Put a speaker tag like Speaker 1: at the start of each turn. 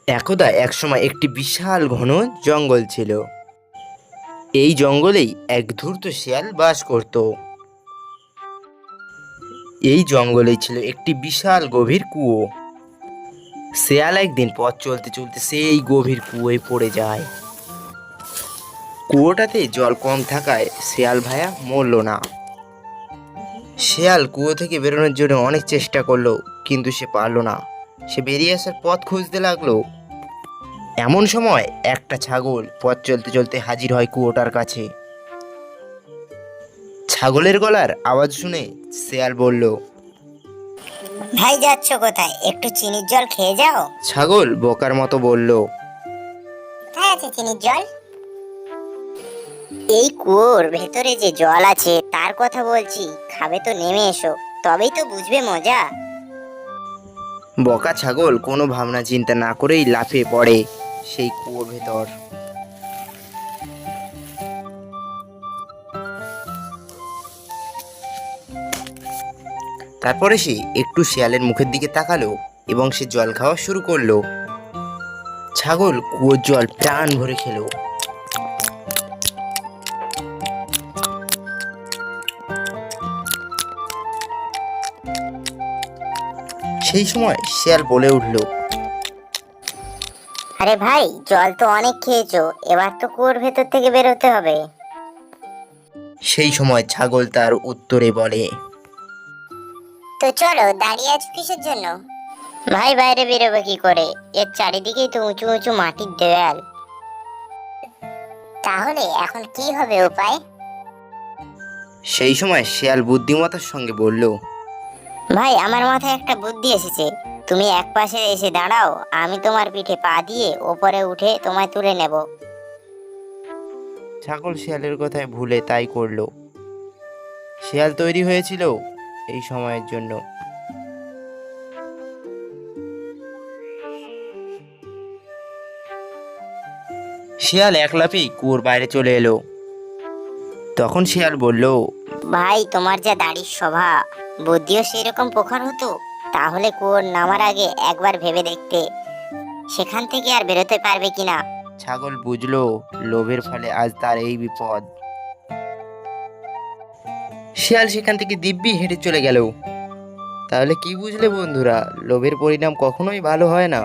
Speaker 1: একদা একসময় একটি বিশাল ঘন জঙ্গল ছিল। এই জঙ্গলেই এক ধূর্ত শিয়াল বাস করত। এই জঙ্গলেই ছিল একটি বিশাল গভীর কুয়ো। শিয়াল একদিন পথ চলতে চলতে সেই গভীর কুয়োয় পড়ে যায়। কুয়োটাতে জল কম থাকায় শিয়াল ভায়া মরল না। শিয়াল কুয়ো থেকে বেরোনোর জন্য অনেক চেষ্টা করলো, কিন্তু সে পারল না। সে বেরিয়ে আসার পথ খুঁজতে লাগলো। এমন সময় একটা ছাগল পথ চলতে চলতে হাজির হয় কুয়োটার কাছে। ছাগলের গলার আওয়াজ শুনে শিয়াল বলল,
Speaker 2: ভাই যাচ্ছ কোথায়? একটু চিনির জল খেয়ে যাও।
Speaker 1: ছাগল বোকার মতো বলল,
Speaker 2: কোথায় আছে চিনির জল? এই কুয়োর ভেতরে যে জল আছে তার কথা বলছি, খাবে তো নেমে এসো, তবেই তো বুঝবে মজা।
Speaker 1: বকা ছাগল কোনো ভাবনা চিন্তা না করেই লাফিয়ে পড়ে সেই কুয়োর ভেতর। তারপরে সে একটু শিয়ালের মুখের দিকে তাকালো এবং সে জল খাওয়া শুরু করলো। ছাগল কুয়োর জল প্রাণ ভরে খেলো। সেই সময় শিয়াল বলে উঠল,
Speaker 2: আরে ভাই, জল তো অনেক খেয়েছো, এবার তো কুয়োর ভেতর থেকে বেরোতে হবে।
Speaker 1: সেই সময় ছাগল তার উত্তরে বলে,
Speaker 2: তো চলো, দাঁড়িয়ে আছো কিসের জন্য? ভাই বাইরে বেরোবে কি করে? এর চারিদিকেই তো উঁচু উঁচু মাটির দেয়াল। তাহলে এখন কি হবে উপায়?
Speaker 1: সেই সময় শিয়াল বুদ্ধিমত্তার সঙ্গে বলল,
Speaker 2: ভাই আমার মাথায় একটা বুদ্ধি এসেছে। তুমি এক পাশে এসে দাঁড়াও, আমি তোমার পিঠে পা দিয়ে ওপরে উঠে তোমায় তুলে নেব।
Speaker 1: ছাগল শিয়ালের কথায় ভুলে তাই করলো। শিয়াল তৈরি হয়েছিল এই সময়ের জন্য। শিয়াল এক লাফেই কুয়োর বাইরে চলে এলো। তখন শিয়াল বলল,
Speaker 2: ভাই তোমার যা দাড়ির স্বভাব, বুদ্ধিও সেই রকম প্রখর হতো। তাহলে কুয়োর নামার আগে একবার ভেবে দেখতে, সেখান থেকে আর বেরোতে পারবে কিনা।
Speaker 1: ছাগল বুঝলো লোভের ফলে আজ তার এই বিপদ। শিয়াল সেখান থেকে দিব্যি হেঁটে চলে গেল। তাহলে কি বুঝলে বন্ধুরা, লোভের পরিণাম কখনোই ভালো হয় না।